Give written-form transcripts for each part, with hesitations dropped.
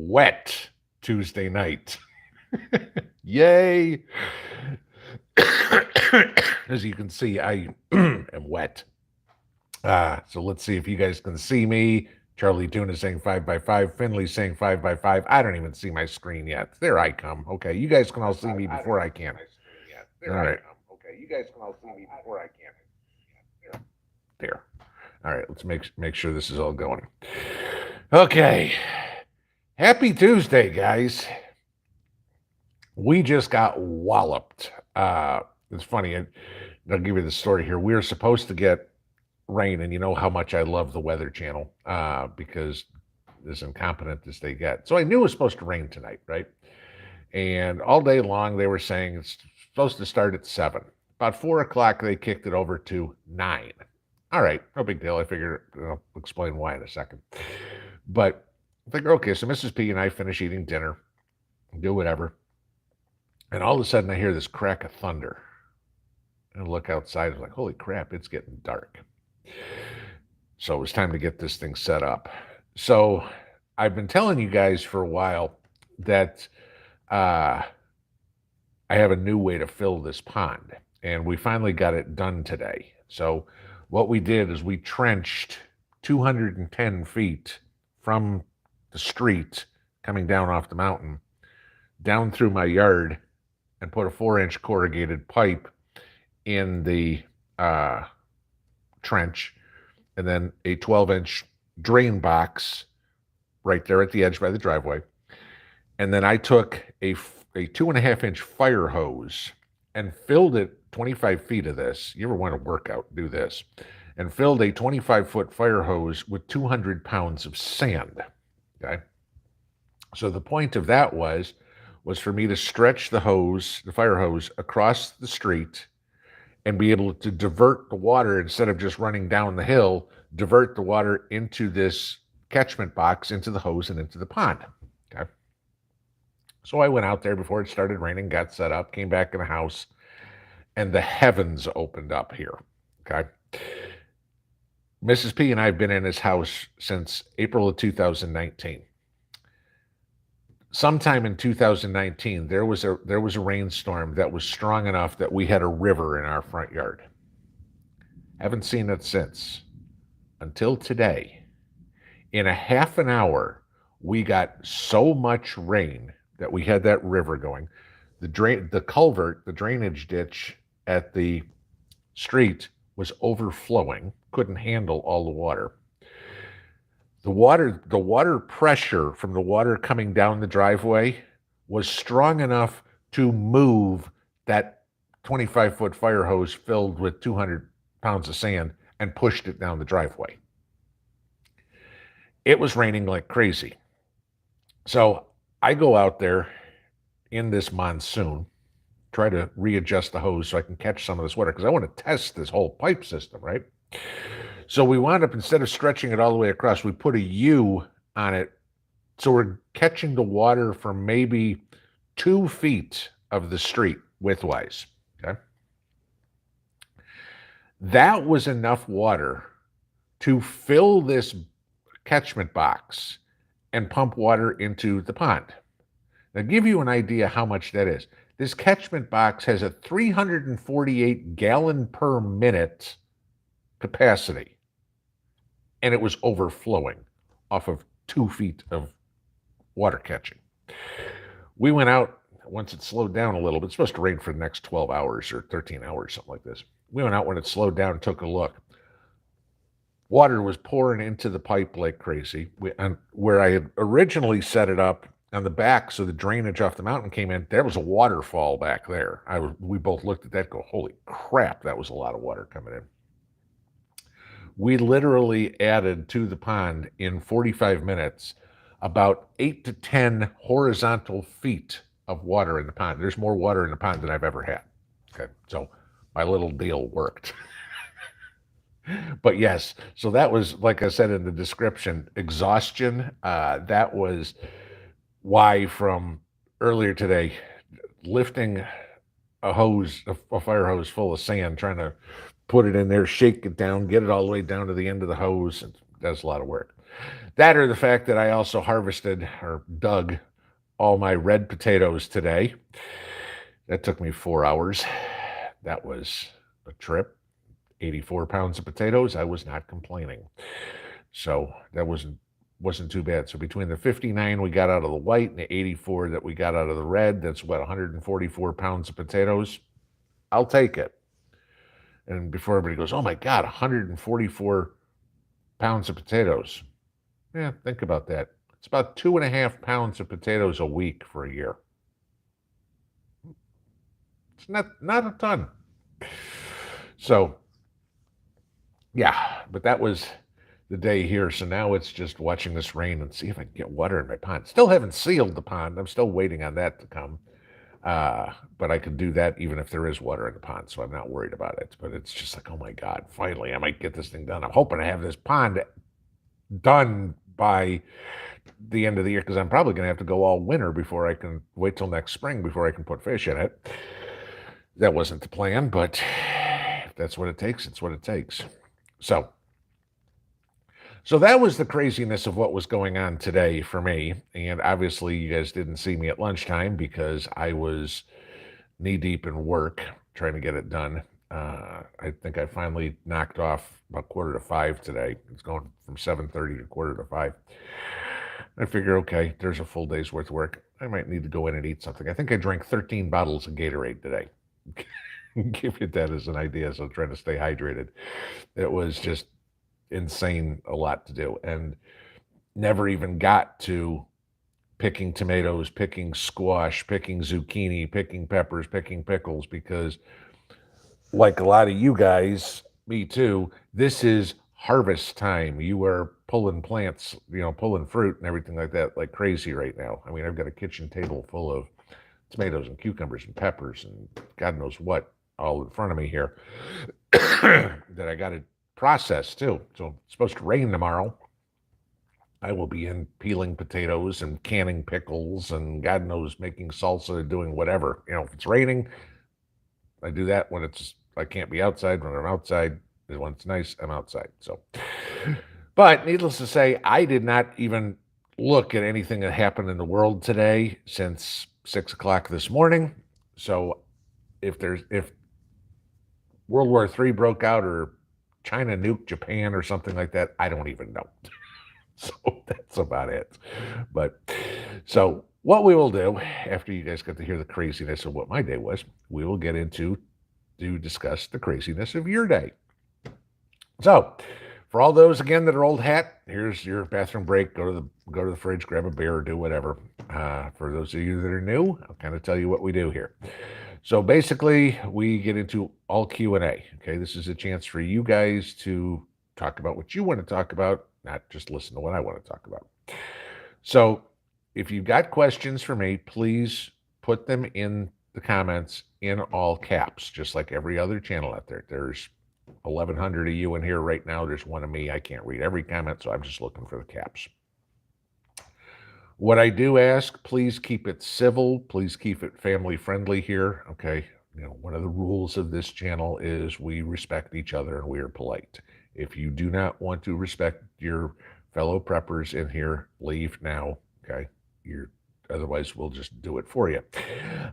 wet Tuesday night. Yay! As you can see, I am wet. So let's see if you guys can see me. Charlie Tuna saying 5x5. Finley saying 5x5. I don't even see my screen yet. There I come. Okay, you guys can all see me before I can. All right. Okay, you guys can all see me before I can. There. All right, let's make sure this is all going. Okay. Happy Tuesday, guys. We just got walloped. It's funny. I'll give you the story here. We were supposed to get rain, and you know how much I love the Weather Channel because as incompetent as they get. So I knew it was supposed to rain tonight, right? And all day long they were saying it's supposed to start at 7. About 4 o'clock they kicked it over to 9. All right, no big deal. I figure I'll explain why in a second. But I figure, okay, so Mrs. P and I finish eating dinner, do whatever. And all of a sudden I hear this crack of thunder. And I look outside, I'm like, holy crap, it's getting dark. So it was time to get this thing set up. So I've been telling you guys for a while that I have a new way to fill this pond. And we finally got it done today. So what we did is we trenched 210 feet from the street coming down off the mountain down through my yard and put a 4-inch corrugated pipe in the trench, and then a 12-inch drain box right there at the edge by the driveway. And then I took a 2.5-inch fire hose and filled it 25 feet of this. You ever want to work out, do this. And filled a 25-foot fire hose with 200 pounds of sand. Okay. So the point of that was for me to stretch the fire hose across the street and be able to divert the water instead of just running down the hill, divert the water into this catchment box, into the hose and into the pond. Okay. So I went out there before it started raining, got set up, came back in the house, and the heavens opened up here. Okay. Mrs. P and I have been in this house since April of 2019. Sometime in 2019, there was a rainstorm that was strong enough that we had a river in our front yard. Haven't seen it since. Until today. In a half an hour, we got so much rain that we had that river going. The culvert, the drainage ditch at the street was overflowing, couldn't handle all the water. The water pressure from the water coming down the driveway was strong enough to move that 25-foot fire hose filled with 200 pounds of sand and pushed it down the driveway. It was raining like crazy. So I go out there in this monsoon, try to readjust the hose so I can catch some of this water because I want to test this whole pipe system, right? So we wound up, instead of stretching it all the way across, we put a U on it. So we're catching the water from maybe 2 feet of the street widthwise. Okay. That was enough water to fill this catchment box and pump water into the pond. Now, give you an idea how much that is. This catchment box has a 348 gallon per minute capacity. And it was overflowing off of 2 feet of water catching. We went out once it slowed down a little bit. It's supposed to rain for the next 12 hours or 13 hours, something like this. We went out when it slowed down and took a look. Water was pouring into the pipe like crazy. Where I had originally set it up on the back so the drainage off the mountain came in, there was a waterfall back there. We both looked at that and go, holy crap, that was a lot of water coming in. We literally added to the pond in 45 minutes about 8 to 10 horizontal feet of water in the pond. There's more water in the pond than I've ever had. Okay, so my little deal worked. But yes, so that was, like I said in the description, exhaustion. That was why from earlier today, lifting a fire hose full of sand, trying to put it in there, shake it down, get it all the way down to the end of the hose. That's a lot of work. That or the fact that I also harvested or dug all my red potatoes today. That took me 4 hours. That was a trip. 84 pounds of potatoes. I was not complaining. So that wasn't too bad. So between the 59 we got out of the white and the 84 that we got out of the red, that's what, 144 pounds of potatoes. I'll take it. And before everybody goes, oh my God, 144 pounds of potatoes. Yeah, think about that. It's about 2.5 pounds of potatoes a week for a year. It's not a ton. So yeah, but that was the day here. So now it's just watching this rain and see if I can get water in my pond. Still haven't sealed the pond. I'm still waiting on that to come. But I could do that even if there is water in the pond, so I'm not worried about it. But it's just like, oh my God, finally I might get this thing done. I'm hoping to have this pond done by the end of the year, because I'm probably going to have to go all winter before I can wait till next spring before I can put fish in it. That wasn't the plan, but if that's what it takes, it's what it takes. So that was the craziness of what was going on today for me. And obviously you guys didn't see me at lunchtime because I was knee deep in work trying to get it done. I think I finally knocked off about 4:45 today. It's going from 7:30 to 4:45. I figure, okay, there's a full day's worth of work. I might need to go in and eat something. I think I drank 13 bottles of Gatorade today. Give you that as an idea. So I'm trying to stay hydrated. It was just insane, a lot to do, and never even got to picking tomatoes, picking squash, picking zucchini, picking peppers, picking pickles, because like a lot of you guys, me too, this is harvest time. You are pulling plants, pulling fruit and everything like that like crazy right now. I mean, I've got a kitchen table full of tomatoes and cucumbers and peppers and God knows what all in front of me here that I got to process too. So it's supposed to rain tomorrow. I will be in peeling potatoes and canning pickles and God knows making salsa, doing whatever. If it's raining, I do that when I can't be outside. When I'm outside, when it's nice, I'm outside. So, but needless to say, I did not even look at anything that happened in the world today since 6 o'clock this morning. So if World War III broke out or China nuked Japan or something like that, I don't even know. So that's about it. But so what we will do after you guys get to hear the craziness of what my day was, we will get into to discuss the craziness of your day. So for all those again that are old hat, here's your bathroom break. Go to the fridge, grab a beer, do whatever. For those of you that are new, I'll kind of tell you what we do here. So basically, we get into all Q&A. Okay, this is a chance for you guys to talk about what you want to talk about, not just listen to what I want to talk about. So if you've got questions for me, please put them in the comments in all caps, just like every other channel out there. There's 1,100 of you in here right now. There's one of me. I can't read every comment, so I'm just looking for the caps. What I do ask, please keep it civil. Please keep it family friendly here. Okay. One of the rules of this channel is we respect each other and we are polite. If you do not want to respect your fellow preppers in here, leave now. Okay. Otherwise we'll just do it for you.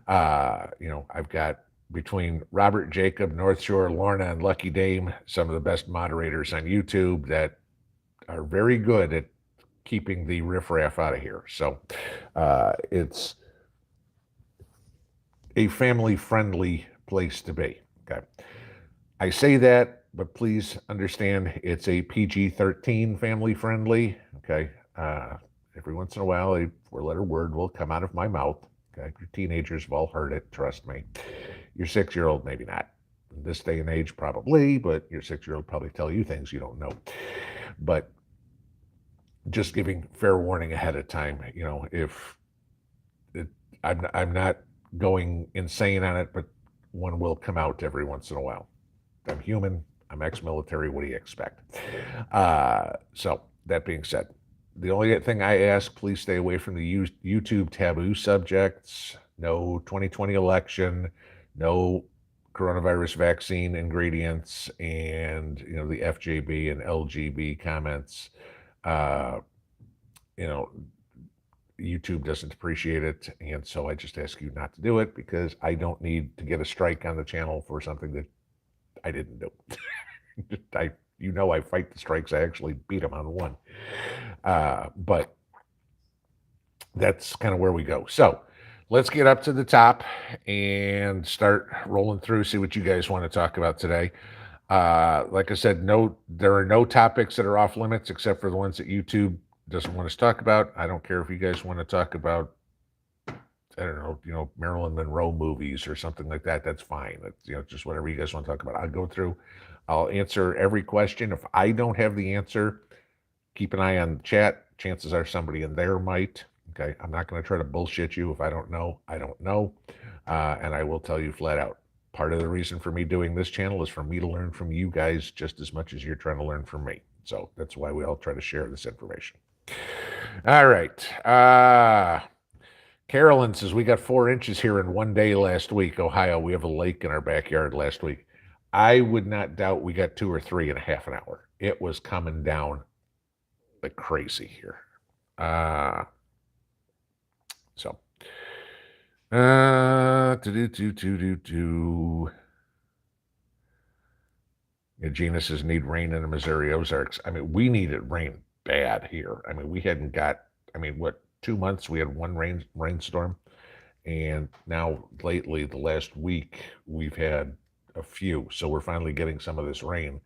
I've got between Robert, Jacob, North Shore, Lorna, and Lucky Dame, some of the best moderators on YouTube that are very good at keeping the riffraff out of here. So it's a family-friendly place to be. Okay, I say that, but please understand it's a PG-13 family-friendly. Okay, every once in a while, a four-letter word will come out of my mouth. Okay, your teenagers have all heard it. Trust me. Your 6-year-old, maybe not. In this day and age, probably, but your 6-year-old probably tell you things you don't know. But just giving fair warning ahead of time. I'm not going insane on it, but one will come out every once in a while. I'm human. I'm ex-military. What do you expect? So that being said, the only thing I ask, please stay away from the YouTube taboo subjects. No 2020 election. No coronavirus vaccine ingredients, and the FJB and LGB comments. you know, YouTube doesn't appreciate it, and so I just ask you not to do it because I don't need to get a strike on the channel for something that I didn't do. I fight the strikes. I actually beat them on one, but that's kind of where we go. So let's get up to the top and start rolling through. See what you guys want to talk about today. Like I said, there are no topics that are off limits except for the ones that YouTube doesn't want us to talk about. I don't care if you guys want to talk about, I don't know, Marilyn Monroe movies or something like that. That's fine. That's, just whatever you guys want to talk about. I'll go through, I'll answer every question. If I don't have the answer, keep an eye on the chat. Chances are somebody in there might. Okay. I'm not going to try to bullshit you. If I don't know, I don't know. And I will tell you flat out. Part of the reason for me doing this channel is for me to learn from you guys just as much as you're trying to learn from me. So that's why we all try to share this information. All right. Carolyn says, we got 4 inches here in one day last week. Ohio, we have a lake in our backyard last week. I would not doubt we got 2 or 3 in a half an hour. It was coming down like crazy here. Gina says, need rain in the Missouri Ozarks. I mean, we needed rain bad here. I mean, we hadn't got, 2 months we had one rainstorm. And now lately, the last week, we've had a few. So we're finally getting some of this rain,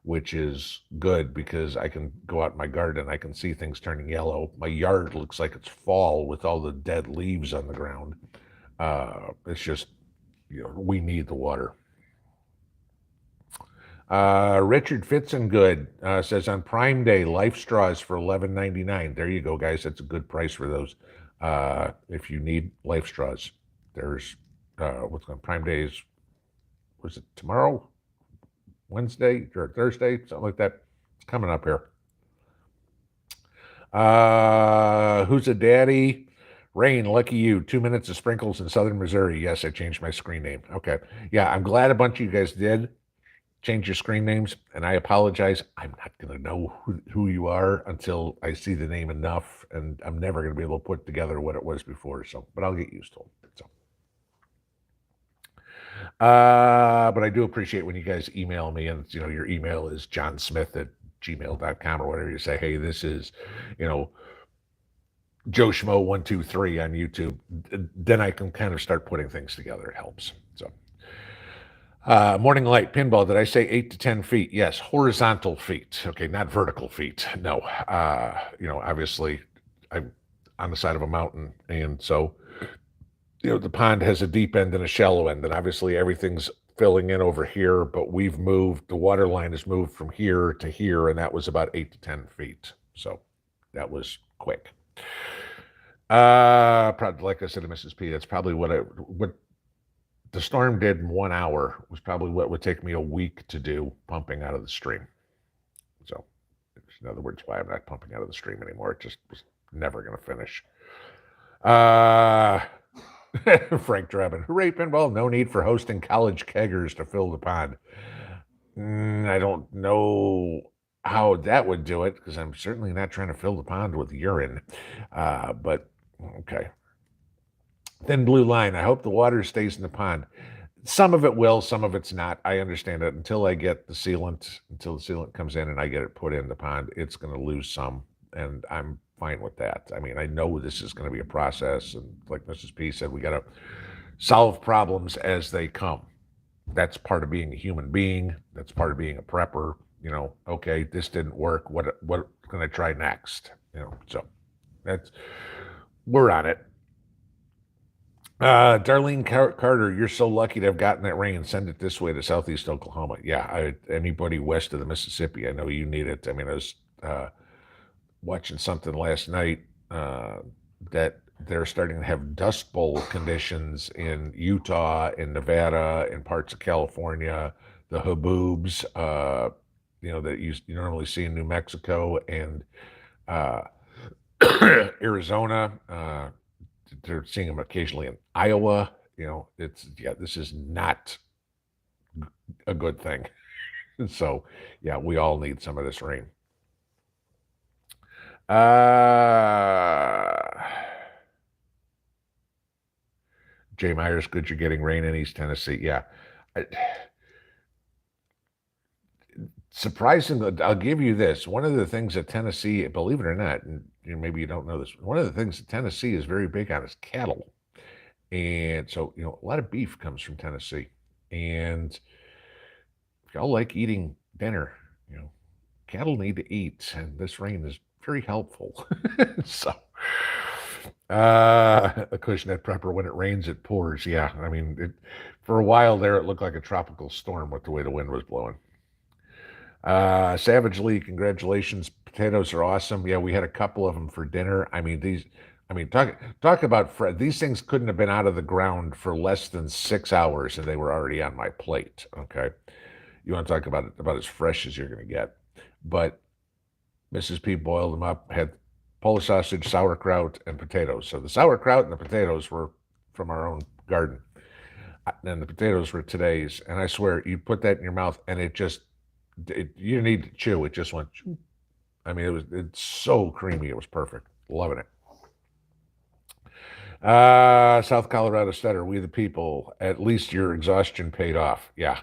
which is good because I can go out in my garden. I can see things turning yellow. My yard looks like it's fall with all the dead leaves on the ground. It's just, we need the water. Richard Fitzengood says, on Prime Day, Life Straws for $11.99. There you go, guys. That's a good price for those. If you need Life Straws, there's what's going Prime Days. Was it tomorrow? Wednesday or Thursday? Something like that. It's coming up here. Who's a daddy? Rain, lucky you. 2 minutes of sprinkles in southern Missouri. Yes, I changed my screen name. Okay. Yeah, I'm glad a bunch of you guys did change your screen names, and I apologize. I'm not going to know who you are until I see the name enough, and I'm never going to be able to put together what it was before. So, but I'll get used to it. So, but I do appreciate when you guys email me, and your email is johnsmith@gmail.com or whatever. You say, hey, this is, Joe Schmo 123 on YouTube. Then I can kind of start putting things together. It helps. So. Morning Light Pinball, did I say 8 to 10 feet? Yes, horizontal feet. Okay, not vertical feet. No. Obviously I'm on the side of a mountain, and so the pond has a deep end and a shallow end, and obviously everything's filling in over here, but we've moved, the water line has moved from here to here, and that was about 8 to 10 feet. So that was quick. Probably, like I said to Mrs. P, that's probably what the storm did in 1 hour was probably what would take me a week to do pumping out of the stream. So, in other words, why I'm not pumping out of the stream anymore. It just was never going to finish. Frank Drebin, hooray, Pinball. No need for hosting college keggers to fill the pond. I don't know how that would do it because I'm certainly not trying to fill the pond with urine. But, okay. Thin blue line. I hope the water stays in the pond. Some of it will, some of it's not. I understand it. Until the sealant comes in and I get it put in the pond, it's going to lose some, and I'm fine with that. I mean, I know this is going to be a process, and like Mrs. P said, we got to solve problems as they come. That's part of being a human being. That's part of being a prepper. Okay, this didn't work. What can I try next? So we're on it. Darlene Carter, you're so lucky to have gotten that rain. Send it this way to Southeast Oklahoma. Yeah, anybody west of the Mississippi, I know you need it. I mean, I was watching something last night that they're starting to have dust bowl conditions in Utah, in Nevada, in parts of California, the haboobs, that you normally see in New Mexico and Arizona. They're seeing them occasionally in Iowa. This is not a good thing. So, yeah, we all need some of this rain. Jay Myers, good you're getting rain in East Tennessee. Yeah. I, surprisingly, I'll give you this. One of the things that Tennessee, believe it or not, and maybe you don't know this, one of the things that Tennessee is very big on is cattle. And so, a lot of beef comes from Tennessee. And if y'all like eating dinner, you know, cattle need to eat, and this rain is very helpful. So, a Cushnet prepper, when it rains, it pours. Yeah, I mean, for a while there, it looked like a tropical storm with the way the wind was blowing. Savage Lee, congratulations. Potatoes are awesome. Yeah, we had a couple of them for dinner. I mean, talk about these things couldn't have been out of the ground for less than 6 hours, and they were already on my plate. Okay, you want to talk about as fresh as you're going to get. But Mrs. P boiled them up, had Polish sausage, sauerkraut, and potatoes. So the sauerkraut and the potatoes were from our own garden, and the potatoes were today's. And I swear, you put that in your mouth, and you didn't need to chew. It just went. I mean, it's so creamy. It was perfect. Loving it. South Colorado Stutter, we the people. At least your exhaustion paid off. Yeah,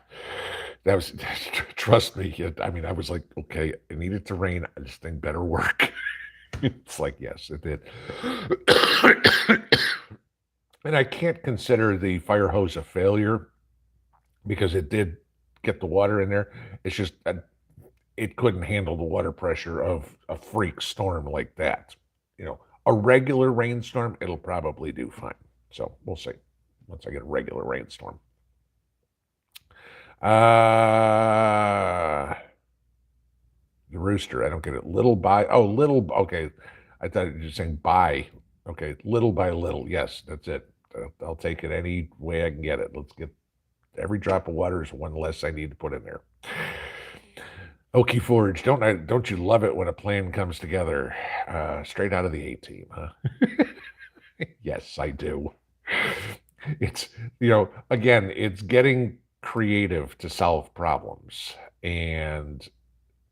that was. Trust me. I mean, I was like, okay, it needed to rain. This thing better work. It's like, yes, it did. And I can't consider the fire hose a failure because it did get the water in there. It's just it couldn't handle the water pressure of a freak storm like that. A regular rainstorm, it'll probably do fine. So we'll see once I get a regular rainstorm. The rooster, I don't get it. Little by, oh, little, okay. I thought you were saying by. Okay, little by little. Yes, that's it. I'll take it any way I can get it. Let's get every drop of water is one less I need to put in there. Okie Forge, don't you love it when a plan comes together? Straight out of the A-Team, huh? Yes, I do. It's, again, it's getting creative to solve problems. And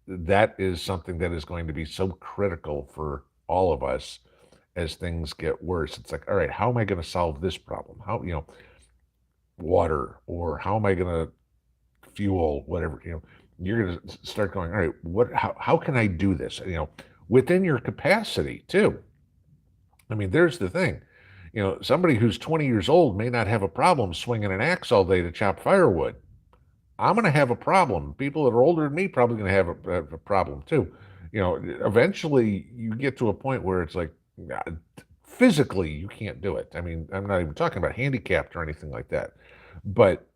that is something that is going to be so critical for all of us as things get worse. It's like, all right, how am I going to solve this problem? How, water, or how am I going to fuel, whatever, you're going to start going, all right, how can I do this? Within your capacity too. I mean, there's the thing, somebody who's 20 years old may not have a problem swinging an axe all day to chop firewood. I'm going to have a problem. People that are older than me probably going to have a problem too. Eventually you get to a point where it's like, physically you can't do it. I mean, I'm not even talking about handicapped or anything like that, but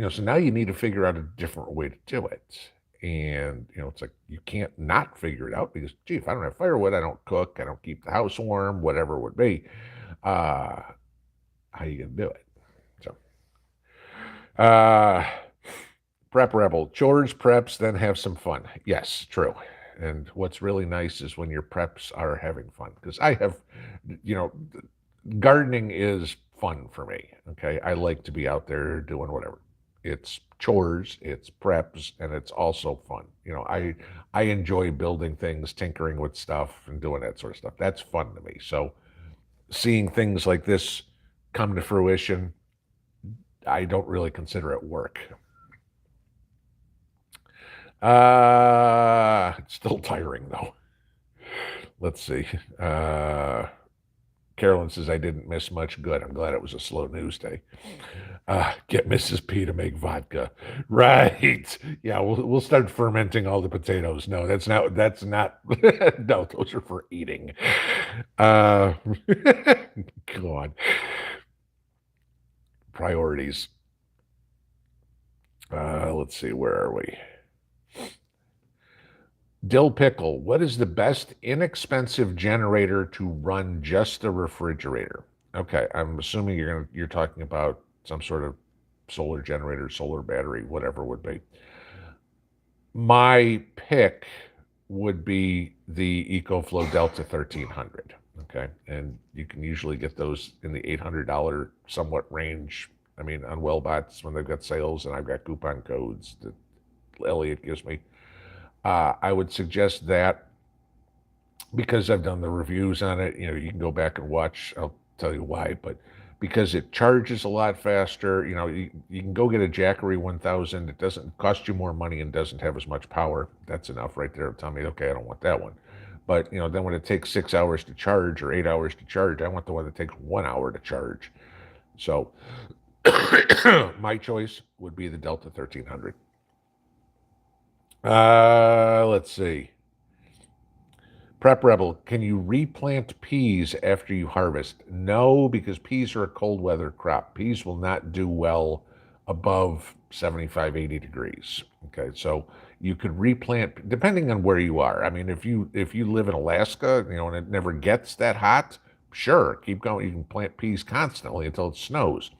so now you need to figure out a different way to do it. And, it's like, you can't not figure it out because, gee, if I don't have firewood, I don't cook, I don't keep the house warm, whatever it would be. How are you going to do it? So, Prep Rebel, chores, preps, then have some fun. Yes, true. And what's really nice is when your preps are having fun, because I have, gardening is fun for me. Okay. I like to be out there doing whatever. It's chores, it's preps, and it's also fun. I enjoy building things, tinkering with stuff, and doing that sort of stuff. That's fun to me. So seeing things like this come to fruition, I don't really consider it work. It's still tiring though. Let's see. Carolyn says, I didn't miss much. Good. I'm glad it was a slow news day. Get Mrs. P to make vodka. Right. Yeah, we'll start fermenting all the potatoes. No, that's not no, those are for eating. Go on. Priorities. Let's see, where are we? Dill Pickle, what is the best inexpensive generator to run just a refrigerator? Okay, I'm assuming you're talking about some sort of solar generator, solar battery, whatever it would be. My pick would be the EcoFlow Delta 1300. Okay, and you can usually get those in the $800 somewhat range. I mean, on Wellbots when they've got sales, and I've got coupon codes that Elliot gives me. I would suggest that. because I've done the reviews on it, you can go back and watch. I'll tell you why, but because it charges a lot faster, you can go get a Jackery 1000. It doesn't cost you more money and doesn't have as much power. That's enough right there to tell me, okay, I don't want that one. But, then when it takes 6 hours to charge or 8 hours to charge, I want the one that takes 1 hour to charge. So my choice would be the Delta 1300. Let's see. Prep Rebel, can you replant peas after you harvest? No, because peas are a cold weather crop. Peas will not do well above 75, 80 degrees. Okay, so you could replant depending on where you are. I mean, if you live in Alaska, and it never gets that hot, sure, keep going. You can plant peas constantly until it snows.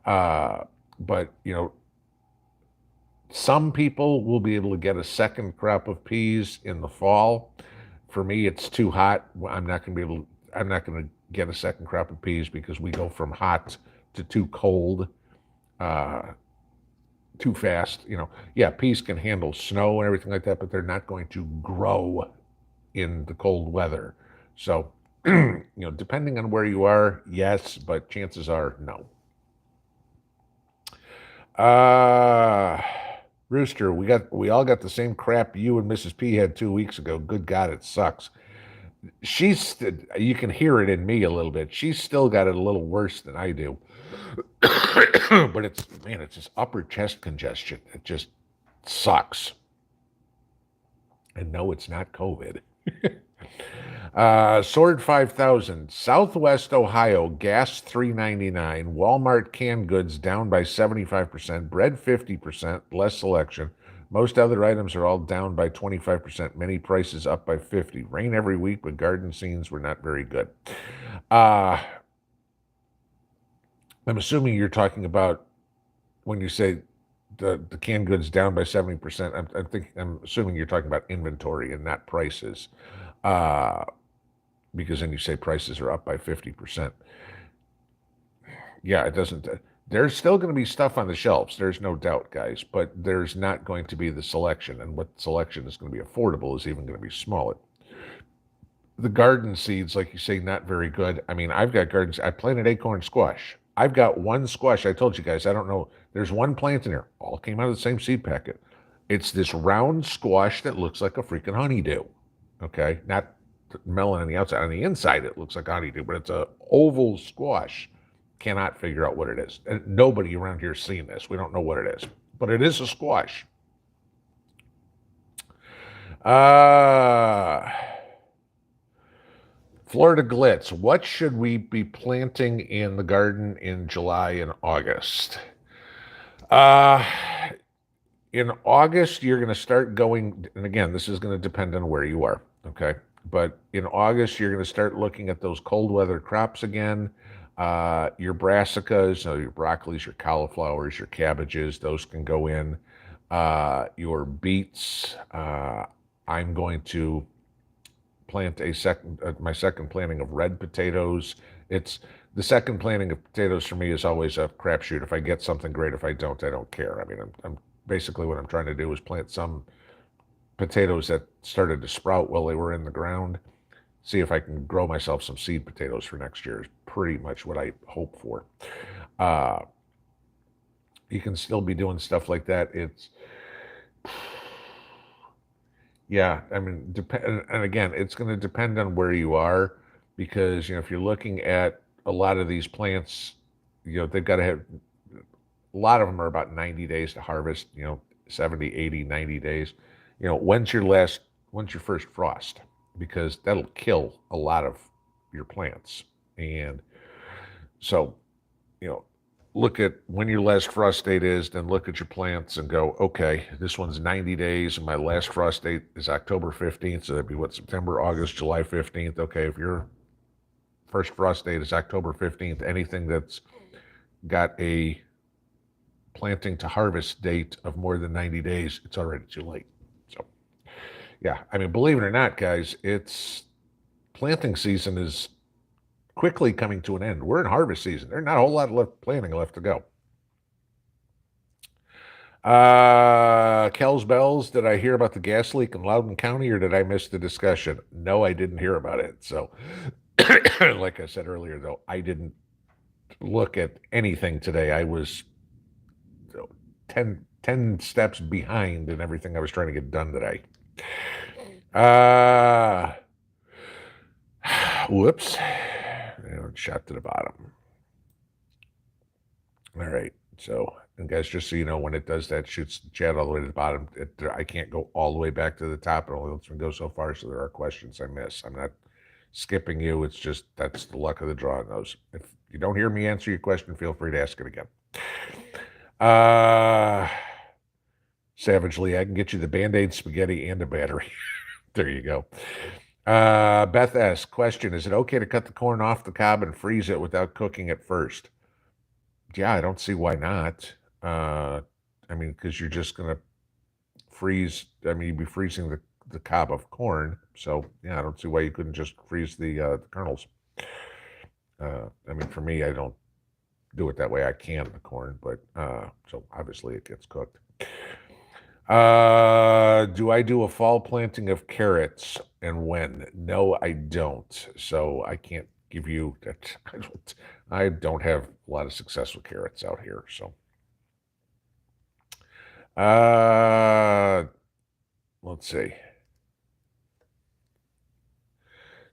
But some people will be able to get a second crop of peas in the fall. For me, it's too hot. I'm not going to get a second crop of peas because we go from hot to too cold, too fast. Yeah, peas can handle snow and everything like that, but they're not going to grow in the cold weather. So, depending on where you are, yes, but chances are no. Rooster, we all got the same crap you and Mrs. P had 2 weeks ago. Good God, it sucks. You can hear it in me a little bit. She's still got it a little worse than I do. But it's just upper chest congestion. It just sucks. And no, it's not COVID. Sword 5000, Southwest Ohio, gas $3.99, Walmart canned goods down by 75%, bread 50%, less selection. Most other items are all down by 25%, many prices up by 50%. Rain every week, but garden scenes were not very good. I'm assuming you're talking about when you say the canned goods down by 70%. I'm assuming you're talking about inventory and not prices. Because then you say prices are up by 50%. Yeah, it doesn't. There's still going to be stuff on the shelves. There's no doubt, guys, but there's not going to be the selection. And what selection is going to be affordable is even going to be smaller. The garden seeds, like you say, not very good. I mean, I've got gardens. I planted acorn squash. I've got one squash. I told you guys, I don't know. There's one plant in here. All came out of the same seed packet. It's this round squash that looks like a freaking honeydew. Okay? Not melon on the outside. On the inside, it looks like honeydew, but it's a oval squash. Cannot figure out what it is. And nobody around here has seen this. We don't know what it is, but it is a squash. Florida Glitz, what should we be planting in the garden in July and August? In August, you're going to start going, and again, this is going to depend on where you are, okay? But in August, you're going to start looking at those cold weather crops again. Your brassicas, your broccolis, your cauliflowers, your cabbages, those can go in. Your beets, I'm going to plant my second planting of red potatoes. It's the second planting of potatoes for me is always a crapshoot. If I get something great, if I don't care. I mean, I'm basically what I'm trying to do is plant some potatoes that started to sprout while they were in the ground. See if I can grow myself some seed potatoes for next year is pretty much what I hope for. You can still be doing stuff like that. Yeah, I mean, and again, it's going to depend on where you are because, if you're looking at a lot of these plants, they've got to have, a lot of them are about 90 days to harvest, 70, 80, 90 days. When's your first frost? Because that'll kill a lot of your plants. And so, look at when your last frost date is, then look at your plants and go, okay, this one's 90 days and my last frost date is October 15th. So that'd be September, August, July 15th. Okay, if your first frost date is October 15th, anything that's got a planting to harvest date of more than 90 days, it's already too late. So, yeah, I mean, believe it or not, guys, planting season is quickly coming to an end. We're in harvest season. There's not a whole lot of planting left to go. Kells Bells, did I hear about the gas leak in Loudoun County or did I miss the discussion? No, I didn't hear about it. So, like I said earlier, though, I didn't look at anything today. I was 10 steps behind in everything I was trying to get done today. Whoops. Shot to the bottom. All right. So, and guys, just so you know, when it does that, shoots the chat all the way to the bottom. I can't go all the way back to the top. It only lets me go so far. So there are questions I miss. I'm not skipping you. It's just that's the luck of the draw in those. If you don't hear me answer your question, feel free to ask it again. Savagely, I can get you the Band-Aid, spaghetti, and a battery. There you go. Beth S. Question, is it okay to cut the corn off the cob and freeze it without cooking it first? Yeah, I don't see why not. I mean, because you're just going to freeze. I mean, you'd be freezing the cob of corn. So, yeah, I don't see why you couldn't just freeze the kernels. I mean, for me, I don't do it that way. I can the corn, but so obviously it gets cooked. Do I do a fall planting of carrots and when? No, I don't. So I can't give you that. I don't have a lot of success with carrots out here. So, let's see.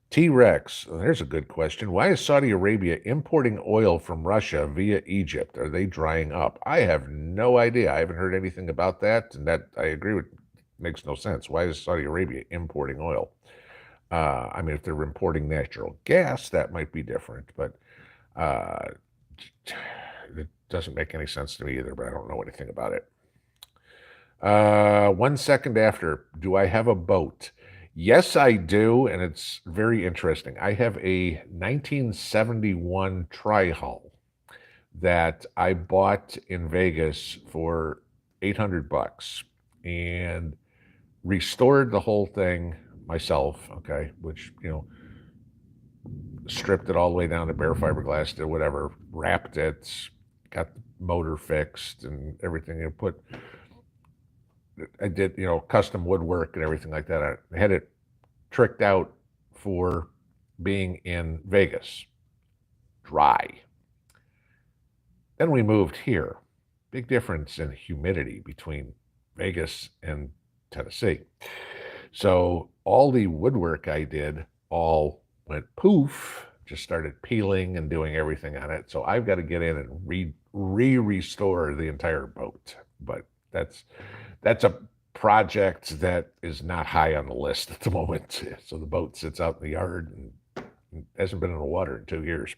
T-Rex, there's a good question. Why is Saudi Arabia importing oil from Russia via Egypt? Are they drying up? I have no idea. I haven't heard anything about that, and that I agree with. Makes no sense. Why is Saudi Arabia importing oil? I mean, if they're importing natural gas, that might be different, but it doesn't make any sense to me either, but I don't know anything about it. 1 second after, do I have a boat? Yes, I do, and it's very interesting. I have a 1971 tri-hull that I bought in Vegas for $800 and restored the whole thing myself, okay, which, stripped it all the way down to bare fiberglass, did whatever, wrapped it, got the motor fixed and everything, and I did, custom woodwork and everything like that. I had it tricked out for being in Vegas, dry. Then we moved here. Big difference in humidity between Vegas and Tennessee. So all the woodwork I did all went poof, just started peeling and doing everything on it. So I've got to get in and restore the entire boat. But that's a project that is not high on the list at the moment. So the boat sits out in the yard and hasn't been in the water in 2 years.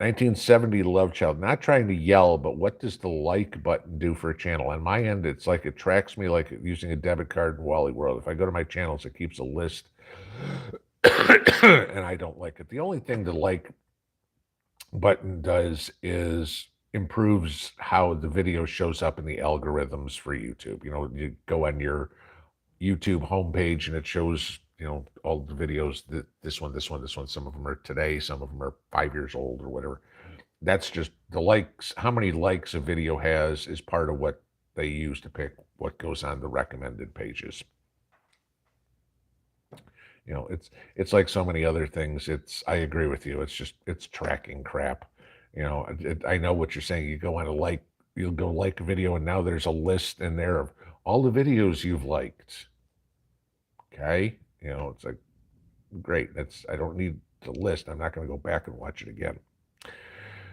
1970 Love Child. Not trying to yell, but what does the like button do for a channel? On my end, it's like it tracks me like using a debit card in Wally World. If I go to my channels, it keeps a list, and I don't like it. The only thing the like button does is improves how the video shows up in the algorithms for YouTube. You go on your YouTube homepage and it shows, all the videos that this one, some of them are today, some of them are 5 years old or whatever. That's just the likes. How many likes a video has is part of what they use to pick what goes on the recommended pages. It's like so many other things. I agree with you. It's tracking crap. I know what you're saying. You'll go like a video and now there's a list in there of all the videos you've liked. Okay. It's like, great. I don't need the list. I'm not going to go back and watch it again.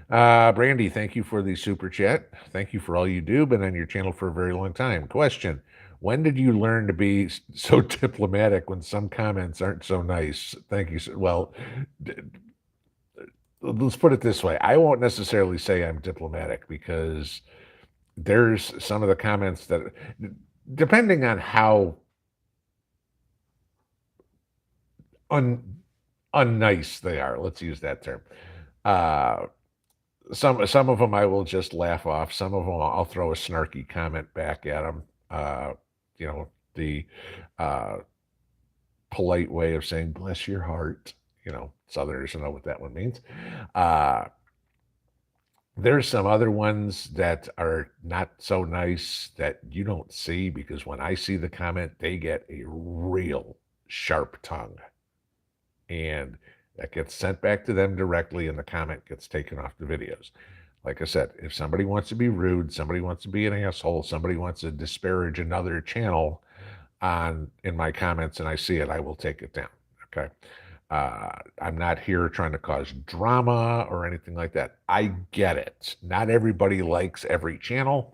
Brandy, thank you for the super chat. Thank you for all you do. Been on your channel for a very long time. Question, when did you learn to be so diplomatic when some comments aren't so nice? Thank you. Well, let's put it this way. I won't necessarily say I'm diplomatic because there's some of the comments that, depending on how unnice they are, let's use that term. Some of them I will just laugh off. Some of them I'll throw a snarky comment back at them. polite way of saying bless your heart. Southerners know what that one means. Uh, there's some other ones that are not so nice that you don't see, because when I see the comment, they get a real sharp tongue. And that gets sent back to them directly, and the comment gets taken off the videos. Like I said, if somebody wants to be rude, somebody wants to be an asshole, somebody wants to disparage another channel in my comments and I see it, I will take it down. Okay. I'm not here trying to cause drama or anything like that. I get it. Not everybody likes every channel.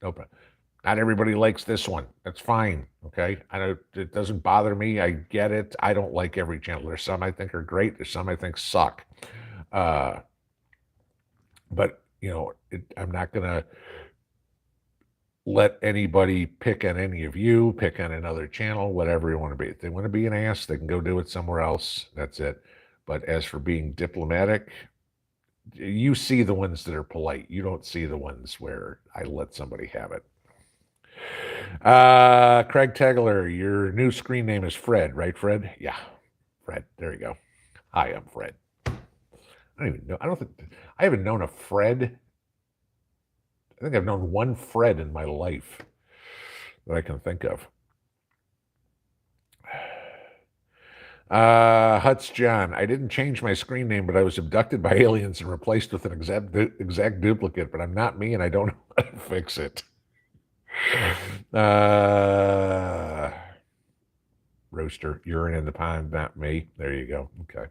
No problem. Not everybody likes this one. That's fine. Okay. It doesn't bother me. I get it. I don't like every channel. There's some I think are great. There's some I think suck. But I'm not going to let anybody pick on any of you, pick on another channel, whatever you want to be. If they want to be an ass, they can go do it somewhere else. That's it. But as for being diplomatic, you see the ones that are polite. You don't see the ones where I let somebody have it. Craig Tegler, your new screen name is Fred, right, Fred? Yeah, Fred. There you go. Hi, I'm Fred. I don't even know. I haven't known a Fred. I think I've known one Fred in my life that I can think of. Huts John, I didn't change my screen name, but I was abducted by aliens and replaced with an exact duplicate, but I'm not me and I don't know how to fix it. Roaster, urine in the pond, not me. There you go. Okay.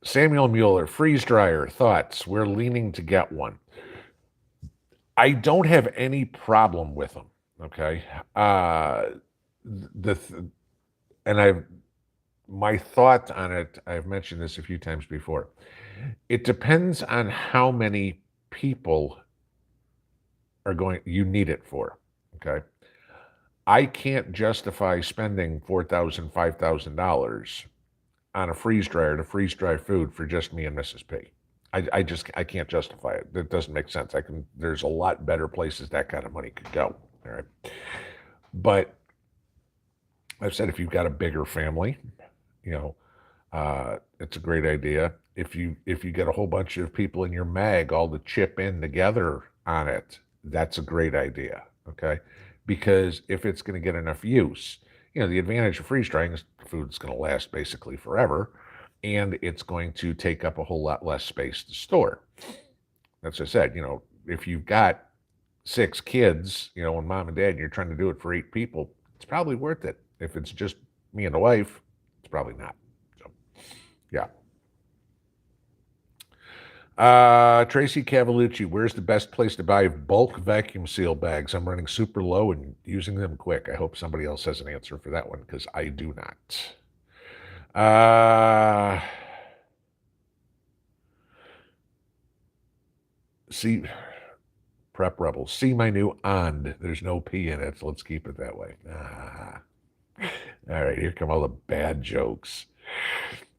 Samuel Mueller, freeze dryer, thoughts. We're leaning to get one. I don't have any problem with them. Okay. My thought on it, I've mentioned this a few times before. It depends on how many people you need it for. Okay. I can't justify spending $4,000, $5,000 on a freeze dryer to freeze dry food for just me and Mrs. P. I can't justify it. That doesn't make sense. There's a lot better places that kind of money could go. All right. But I've said, if you've got a bigger family, it's a great idea. If you get a whole bunch of people in your mag all to chip in together on it, that's a great idea. Okay. Because if it's going to get enough use, the advantage of freeze drying is the food's going to last basically forever, and it's going to take up a whole lot less space to store. That's what I said, if you've got 6 kids, and mom and dad, and you're trying to do it for 8 people, it's probably worth it. If it's just me and the wife, it's probably not. So, yeah. Tracy Cavalucci, where's the best place to buy bulk vacuum seal bags? I'm running super low and using them quick. I hope somebody else has an answer for that one, because I do not. See, Prep Rebels, see my new and. There's no P in it, so let's keep it that way. All right, here come all the bad jokes.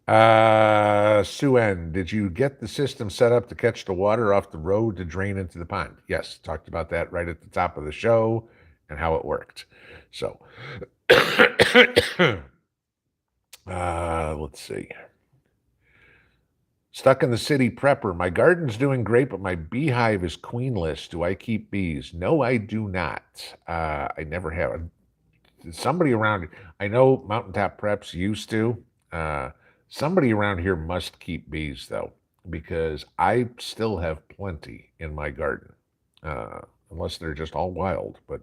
Suen, did you get the system set up to catch the water off the road to drain into the pond? Yes, talked about that right at the top of the show and how it worked. So, let's see. Stuck in the city prepper. My garden's doing great, but my beehive is queenless. Do I keep bees? No, I do not. I never have. Somebody around, I know Mountaintop Preps used to. Somebody around here must keep bees, though, because I still have plenty in my garden, unless they're just all wild. But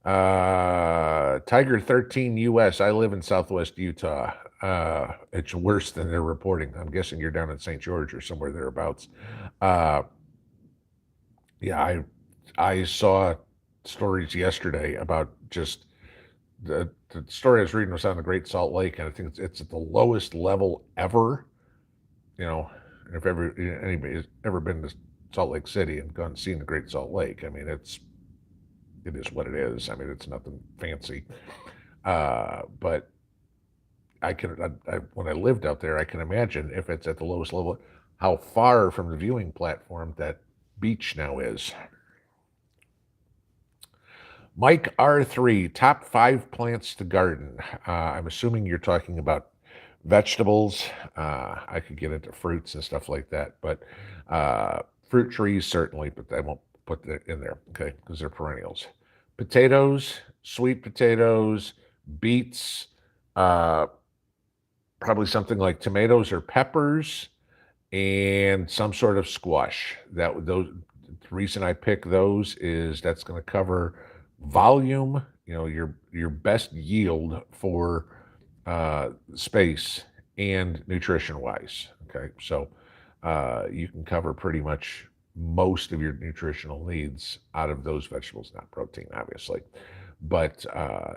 Tiger 13 US, I live in Southwest Utah. It's worse than they're reporting. I'm guessing you're down in St. George or somewhere thereabouts. Yeah, I saw stories yesterday about just the story I was reading was on the Great Salt Lake, and I think it's at the lowest level ever. If anybody's ever been to Salt Lake City and gone and seen the Great Salt Lake, I mean, it is what it is. I mean, it's nothing fancy. But when I lived out there, I can imagine if it's at the lowest level, how far from the viewing platform that beach now is. Mike R3, top 5 plants to garden. I'm assuming you're talking about vegetables. I could get into fruits and stuff like that, but fruit trees certainly, but I won't put that in there, okay, because they're perennials. Potatoes, sweet potatoes, beets, uh, probably something like tomatoes or peppers, and some sort of squash. The reason I pick those is that's going to cover volume, your best yield for space and nutrition wise. Okay, so you can cover pretty much most of your nutritional needs out of those vegetables, not protein, obviously, but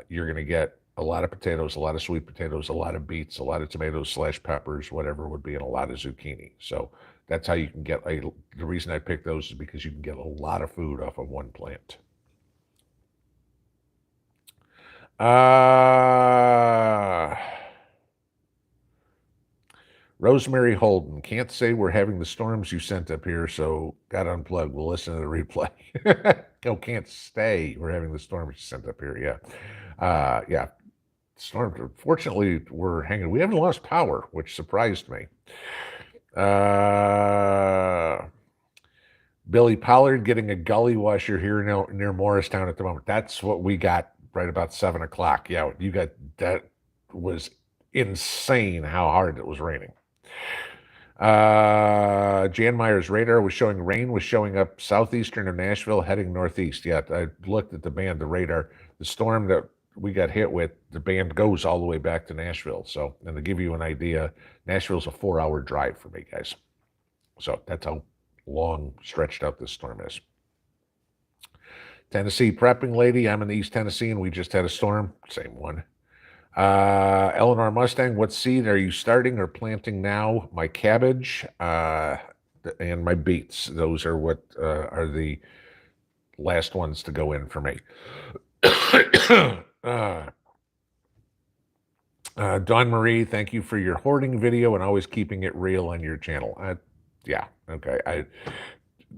you're going to get a lot of potatoes, a lot of sweet potatoes, a lot of beets, a lot of tomatoes / peppers, whatever would be, and a lot of zucchini. So that's how you can get the reason I picked those is because you can get a lot of food off of one plant. Rosemary Holden, can't say we're having the storms you sent up here, so got unplugged. We'll listen to the replay. Oh, can't stay. We're having the storms you sent up here. Yeah. Yeah. Storms. Fortunately, we're hanging. We haven't lost power, which surprised me. Billy Pollard getting a gully washer here near Morristown at the moment. That's what we got right about 7 o'clock. Yeah, you got that. Was insane how hard it was raining. Jan Meyer's radar was showing rain was showing up southeastern of Nashville, heading northeast. Yeah, I looked at the band, the radar, the storm that we got hit with, the band goes all the way back to Nashville. So, and to give you an idea, Nashville's a 4-hour drive for me, guys. So that's how long stretched out this storm is. Tennessee prepping lady, I'm in East Tennessee and we just had a storm, same one. Eleanor Mustang, what seed are you starting or planting now? My cabbage and my beets. Those are what are the last ones to go in for me. Dawn Marie, thank you for your hoarding video and always keeping it real on your channel. Yeah, okay.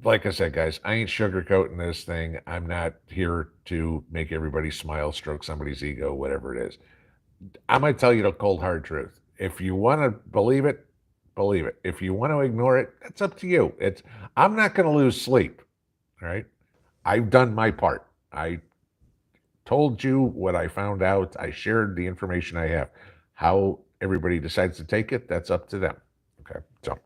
Like I said, guys, I ain't sugarcoating this thing. I'm not here to make everybody smile, stroke somebody's ego, whatever it is. I'm going to tell you the cold, hard truth. If you want to believe it, believe it. If you want to ignore it, that's up to you. I'm not going to lose sleep, all right? I've done my part. I told you what I found out. I shared the information I have. How everybody decides to take it, that's up to them. Okay, so,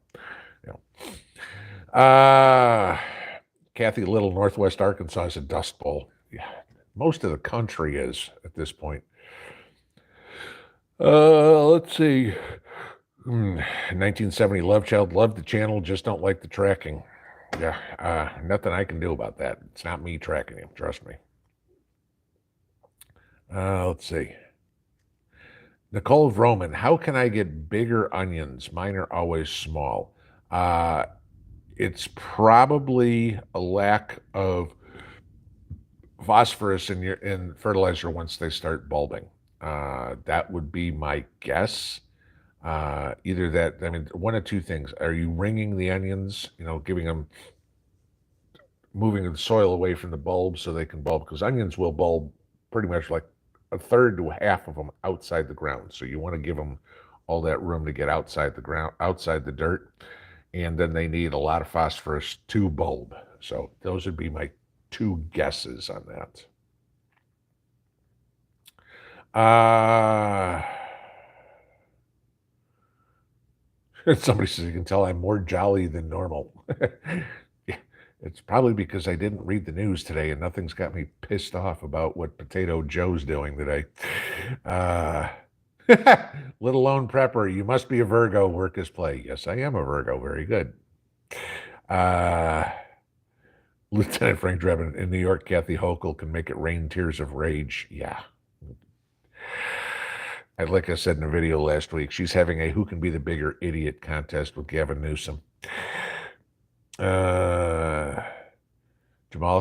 Kathy Little, Northwest Arkansas is a dust bowl. Yeah, most of the country is at this point. Let's see. 1970 Love Child, loved the channel, just don't like the tracking. Yeah, nothing I can do about that. It's not me tracking him, trust me. Let's see. Nicole Vroman, how can I get bigger onions? Mine are always small. It's probably a lack of phosphorus in fertilizer once they start bulbing. That would be my guess. Either that, I mean, one of two things. Are you ringing the onions, moving the soil away from the bulb so they can bulb? Because onions will bulb pretty much like a third to half of them outside the ground. So you want to give them all that room to get outside the ground, outside the dirt. And then they need a lot of phosphorus to bulb. So those would be my two guesses on that. Somebody says, you can tell I'm more jolly than normal. It's probably because I didn't read the news today and nothing's got me pissed off about what Potato Joe's doing today. Little lone prepper, you must be a Virgo, work is play. Yes, I am a Virgo. Very good. Lieutenant Frank Drebin, in New York, Kathy Hochul can make it rain tears of rage. Yeah. Like I said in a video last week, she's having a who can be the bigger idiot contest with Gavin Newsom. Jamal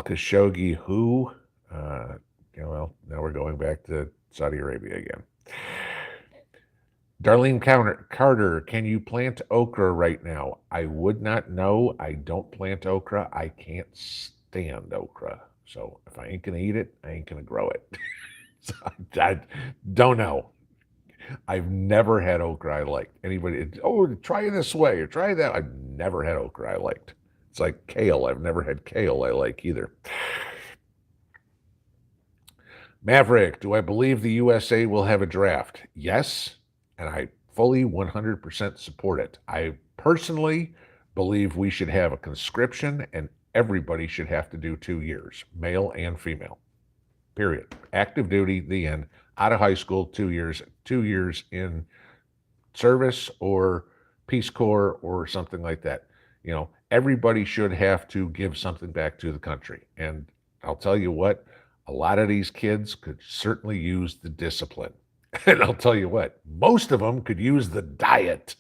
Khashoggi, who? Well, now we're going back to Saudi Arabia again. Darlene Carter, can you plant okra right now? I would not know. I don't plant okra. I can't stand okra. So if I ain't going to eat it, I ain't going to grow it. So I don't know. I've never had okra I liked. Anybody, oh, try this way or try that. I've never had okra I liked. It's like kale. I've never had kale I like either. Maverick, do I believe the USA will have a draft? Yes, and I fully 100% support it. I personally believe we should have a conscription and everybody should have to do 2 years, male and female. Period. Active duty, the end. Out of high school, 2 years in service or Peace Corps or something like that. Everybody should have to give something back to the country. And I'll tell you what, a lot of these kids could certainly use the discipline. And I'll tell you what, most of them could use the diet.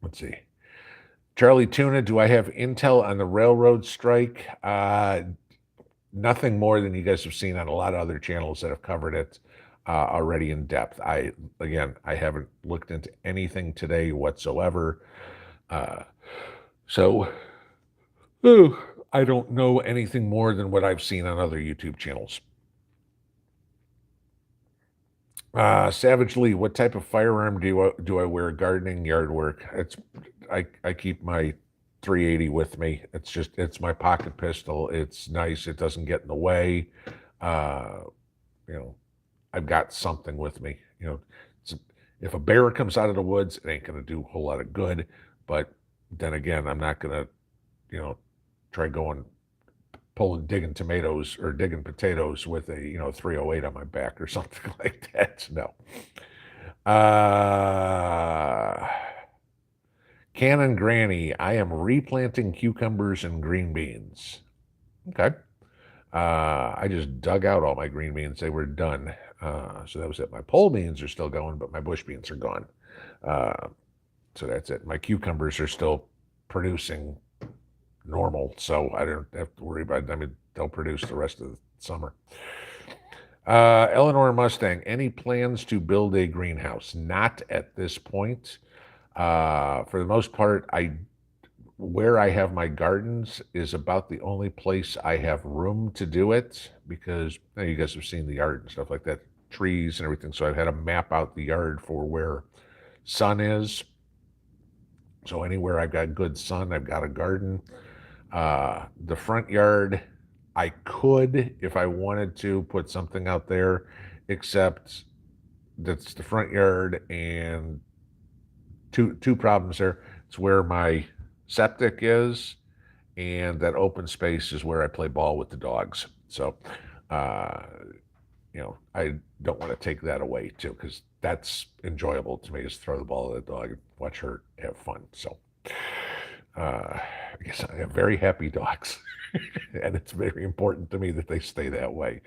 Let's see. Charlie Tuna, do I have intel on the railroad strike? Nothing more than you guys have seen on a lot of other channels that have covered it already in depth. I haven't looked into anything today whatsoever. So I don't know anything more than what I've seen on other YouTube channels. Savage Lee, what type of firearm do I wear gardening yard work? I keep my 380 with me. It's my pocket pistol. It's nice. It doesn't get in the way. I've got something with me. If a bear comes out of the woods, it ain't gonna do a whole lot of good. But then again, I'm not gonna, try digging tomatoes or digging potatoes with a 308 on my back or something like that. No. Cannon Granny, I am replanting cucumbers and green beans. Okay. I just dug out all my green beans. They were done. So that was it. My pole beans are still going, but my bush beans are gone. So that's it. My cucumbers are still producing normal, so I don't have to worry about it. I mean, they'll produce the rest of the summer. Eleanor Mustang, any plans to build a greenhouse? Not at this point. For the most part, where I have my gardens is about the only place I have room to do it, because you guys have seen the yard and stuff like that, trees and everything. So I've had to map out the yard for where sun is. So anywhere I've got good sun, I've got a garden. The front yard, I could, if I wanted to, put something out there, except that's the front yard and two problems there. It's where my septic is, and that open space is where I play ball with the dogs. So, I don't want to take that away too, because that's enjoyable to me, is throw the ball at the dog and watch her have fun. So, I guess I have very happy dogs, and it's very important to me that they stay that way.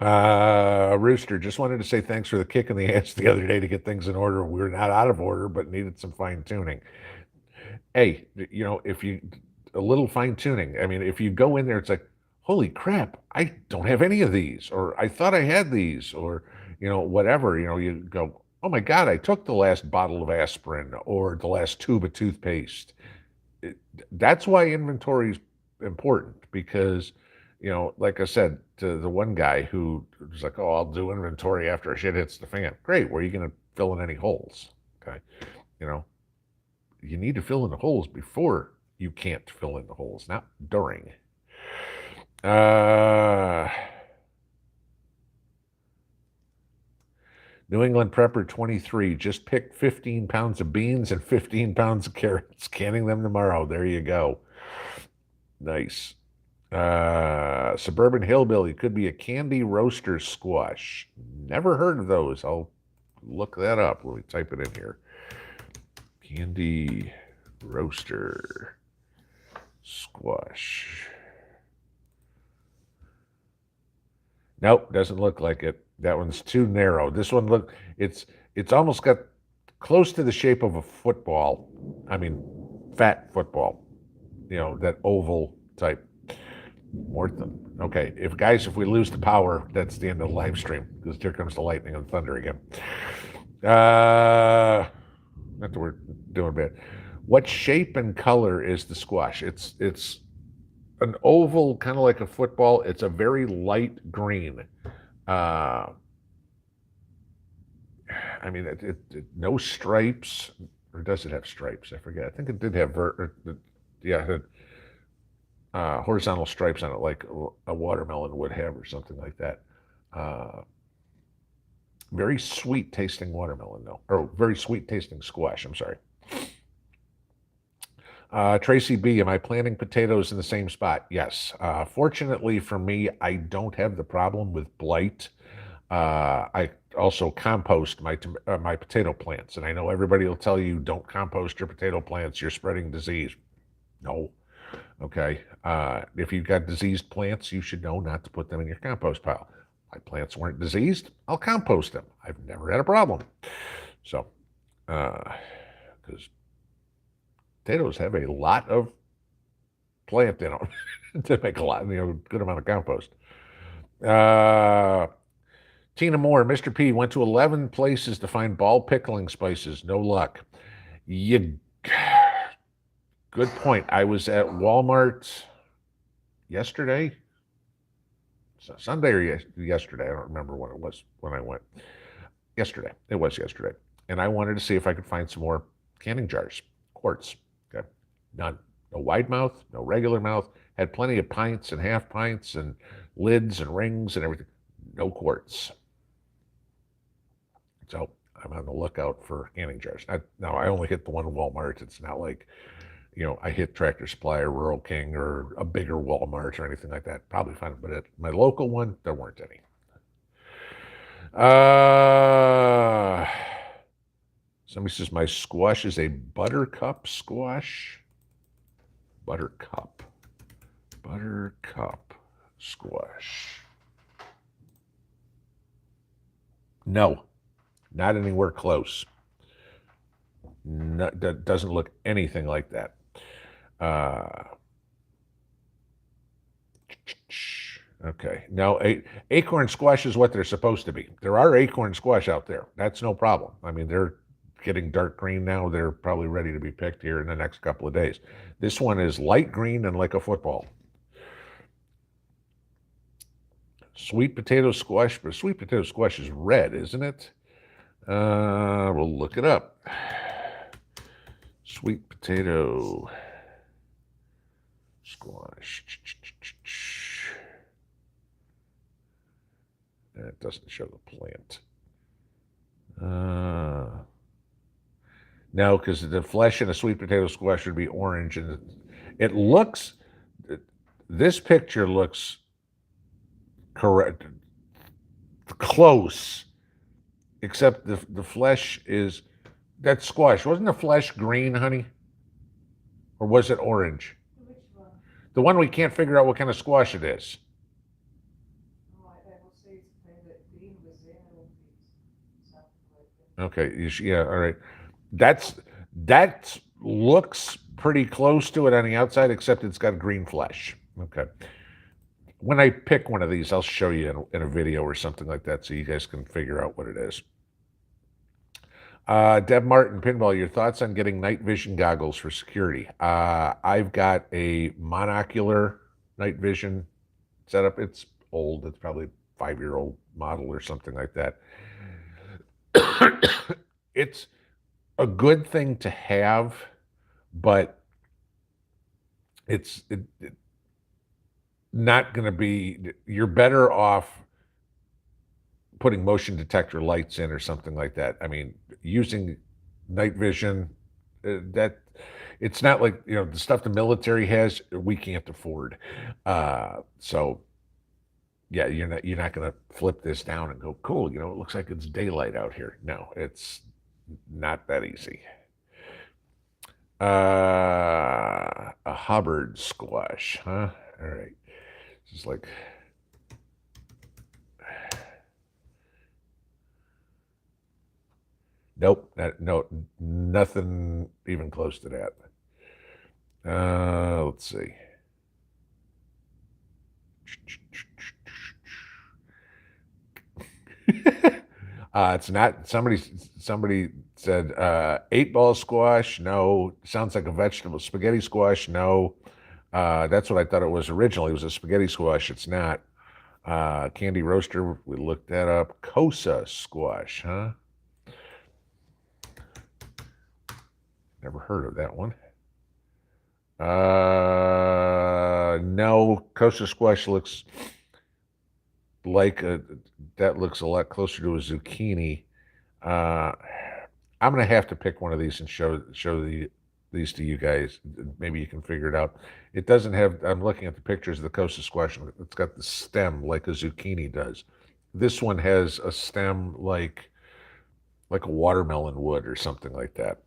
Rooster, just wanted to say thanks for the kick in the ass the other day to get things in order. We were not out of order, but needed some fine tuning. Hey, a little fine tuning. I mean, if you go in there, it's like, holy crap, I don't have any of these, or I thought I had these, or, whatever, you go, oh my God, I took the last bottle of aspirin or the last tube of toothpaste. That's why inventory is important, because, like I said to the one guy who was like, oh, I'll do inventory after shit hits the fan. Great. Where are you going to fill in any holes? Okay. You need to fill in the holes before you can't fill in the holes, not during. New England Prepper 23, just picked 15 pounds of beans and 15 pounds of carrots, canning them tomorrow. There you go. Nice. Suburban Hillbilly, could be a candy roaster squash. Never heard of those. I'll look that up. Let me type it in here. Candy roaster squash. Nope, doesn't look like it. That one's too narrow. This one it's almost got close to the shape of a football. I mean, fat football. That oval type. Okay, if we lose the power, that's the end of the live stream, because here comes the lightning and thunder again. Not that we're doing bad. What shape and color is the squash? It's an oval, kind of like a football. It's a very light green. I mean, no stripes, or does it have stripes? I forget. I think it did have yeah, it had horizontal stripes on it, like a watermelon would have, or something like that. Uh, very sweet tasting watermelon, though, or very sweet tasting squash. I'm sorry. Tracy B, am I planting potatoes in the same spot? Yes. Fortunately for me, I don't have the problem with blight. I also compost my potato plants, and I know everybody will tell you don't compost your potato plants. You're spreading disease. No. Okay. If you've got diseased plants, you should know not to put them in your compost pile. My plants weren't diseased. I'll compost them. I've never had a problem. So, because potatoes have a lot of plant in them to make a lot, good amount of compost. Tina Moore, Mr. P went to 11 places to find ball pickling spices. No luck. You, good point. I was at Walmart yesterday, Sunday or yesterday. I don't remember when it was when I went. Yesterday. It was yesterday. And I wanted to see if I could find some more canning jars, quarts. Okay. None. No wide mouth, no regular mouth. Had plenty of pints and half pints and lids and rings and everything. No quarts. So I'm on the lookout for canning jars. Now, I only hit the one Walmart. It's not like, I hit Tractor Supply or Rural King or a bigger Walmart or anything like that. Probably find it, but at my local one, there weren't any. Somebody says my squash is a buttercup squash. Buttercup squash. No, not anywhere close. No, that doesn't look anything like that. Okay. Now, acorn squash is what they're supposed to be. There are acorn squash out there. That's no problem. I mean, they're getting dark green now. They're probably ready to be picked here in the next couple of days. This one is light green and like a football. Sweet potato squash, but sweet potato squash is red, isn't it? We'll look it up. Sweet potato squash. It doesn't show the plant. No, because the flesh in a sweet potato squash would be orange, and it looks. This picture looks correct, close, except the flesh is that squash. Wasn't the flesh green, honey, or was it orange? Which one? The one we can't figure out what kind of squash it is. Oh, I will say it's maybe green with yellow bits, something like that. Okay, yeah, all right. That looks pretty close to it on the outside, except it's got green flesh. Okay. When I pick one of these, I'll show you in a video or something like that, so you guys can figure out what it is. Deb Martin, Pinball, your thoughts on getting night vision goggles for security? I've got a monocular night vision setup. It's old. It's probably a 5-year-old model or something like that. It's a good thing to have, but it's not going to be, you're better off putting motion detector lights in or something like that. I mean, using night vision, that it's not like, the stuff the military has, we can't afford. So yeah, you're not going to flip this down and go, cool, it looks like it's daylight out here. No, it's not that easy. A Hubbard squash, huh? All right. Just like, nope, no, nothing even close to that. Let's see. It's not. Somebody said 8-ball squash. No, sounds like a vegetable. Spaghetti squash. No, that's what I thought it was originally. It was a spaghetti squash. It's not. Candy roaster. We looked that up. Kosa squash, huh? Never heard of that one. No, Kosa squash looks like that looks a lot closer to a zucchini. I'm gonna have to pick one of these and show these to you guys. Maybe you can figure it out. It doesn't have. I'm looking at the pictures of the Kosa squash. It's got the stem like a zucchini does. This one has a stem like a watermelon would or something like that.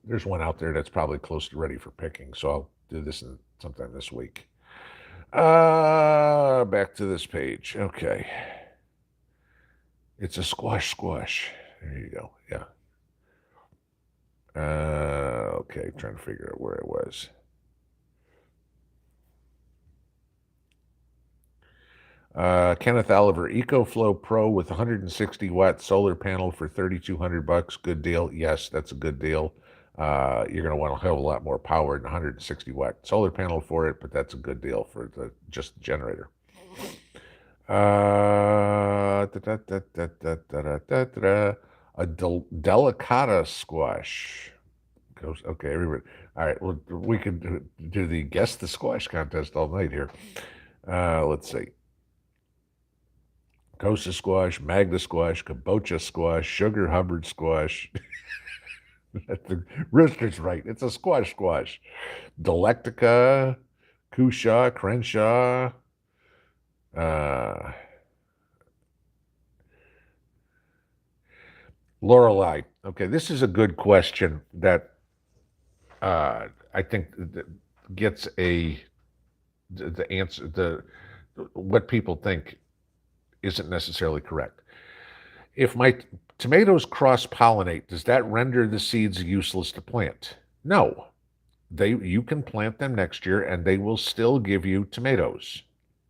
There's one out there that's probably close to ready for picking, so I'll do this sometime this week. Back to this page. Okay. It's a squash. There you go. Yeah. Okay, trying to figure out where it was. Kenneth Oliver, EcoFlow Pro with 160 watt solar panel for $3,200. Good deal. Yes, that's a good deal. You're going to want a hell of a lot more power than 160 watt solar panel for it, but that's a good deal for just the generator. A delicata squash. Okay, everybody. All right, well, we could do the guess the squash contest all night here. Let's see. Kosa squash, Magda squash, Kabocha squash, Sugar Hubbard squash. The rooster's right. It's a squash. Delectica, Kusha, Crenshaw. Lorelei. Okay, this is a good question that I think that gets the answer. What people think isn't necessarily correct. If my tomatoes cross-pollinate, does that render the seeds useless to plant? No. You can plant them next year and they will still give you tomatoes.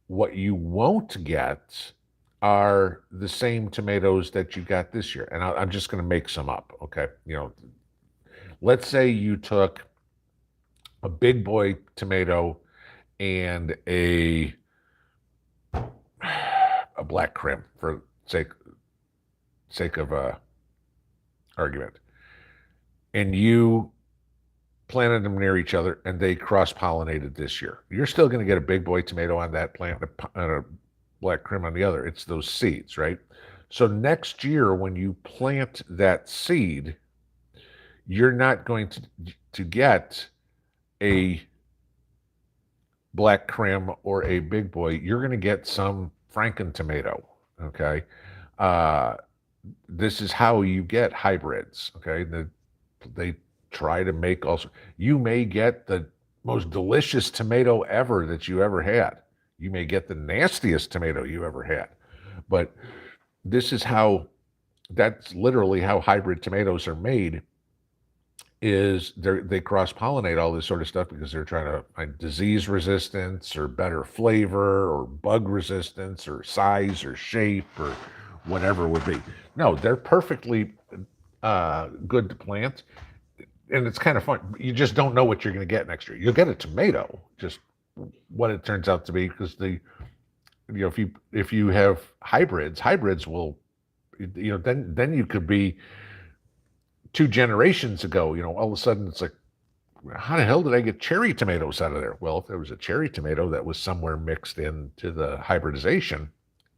What you won't get are the same tomatoes that you got this year. And I'm just going to make some up, okay? Let's say you took a big boy tomato and a black crim for sake of argument, and you planted them near each other and they cross-pollinated this year. You're still going to get a big boy tomato on that plant and a black crim on the other. It's those seeds, right? So next year when you plant that seed, you're not going to get a black crim or a big boy. You're going to get some Franken tomato, okay? This is how you get hybrids, okay? They try to make also. You may get the most delicious tomato ever that you ever had. You may get the nastiest tomato you ever had. But this is that's literally how hybrid tomatoes are made, is they cross-pollinate all this sort of stuff because they're trying to find disease resistance or better flavor or bug resistance or size or shape or whatever it would be. No, they're perfectly good to plant. And it's kind of fun. You just don't know what you're going to get next year. You'll get a tomato, just what it turns out to be, because if you have hybrids will, then you could be 2 generations ago, all of a sudden it's like, how the hell did I get cherry tomatoes out of there? Well, if there was a cherry tomato that was somewhere mixed into the hybridization,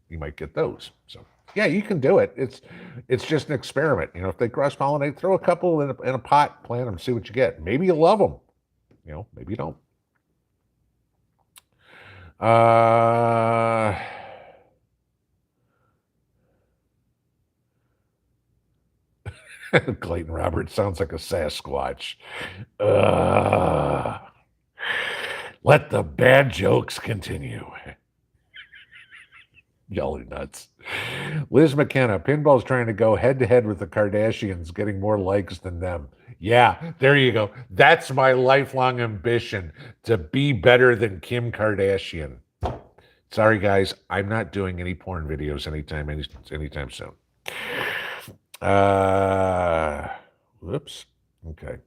you might get those. So yeah, you can do it. It's just an experiment. If they cross-pollinate, throw a couple in a pot, plant them, see what you get. Maybe you love them. Maybe you don't. Clayton Roberts sounds like a Sasquatch. Let the bad jokes continue. Y'all are nuts. Liz McKenna, Pinball's trying to go head-to-head with the Kardashians, getting more likes than them. Yeah, there you go. That's my lifelong ambition, to be better than Kim Kardashian. Sorry, guys. I'm not doing any porn videos anytime soon. Whoops. Okay.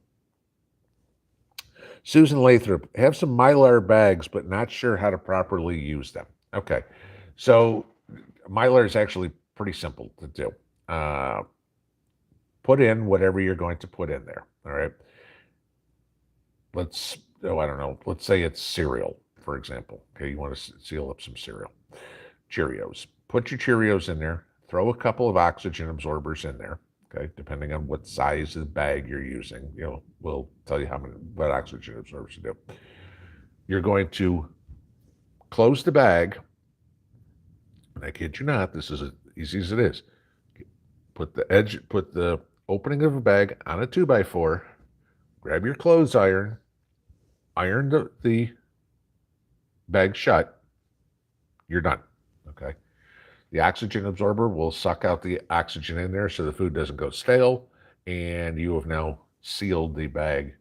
Susan Lathrop, have some Mylar bags, but not sure how to properly use them. Okay. So Mylar is actually pretty simple to do. Put in whatever you're going to put in there. All right. I don't know. Let's say it's cereal, for example. Okay. You want to seal up some cereal. Cheerios. Put your Cheerios in there. Throw a couple of oxygen absorbers in there. Okay, depending on what size of the bag you're using, we'll tell you what oxygen absorbers to do. You're going to close the bag. And I kid you not, this is as easy as it is. Put the opening of a bag on a 2x4. Grab your clothes iron. Iron the bag shut. You're done. Okay. The oxygen absorber will suck out the oxygen in there so the food doesn't go stale, and you have now sealed the bag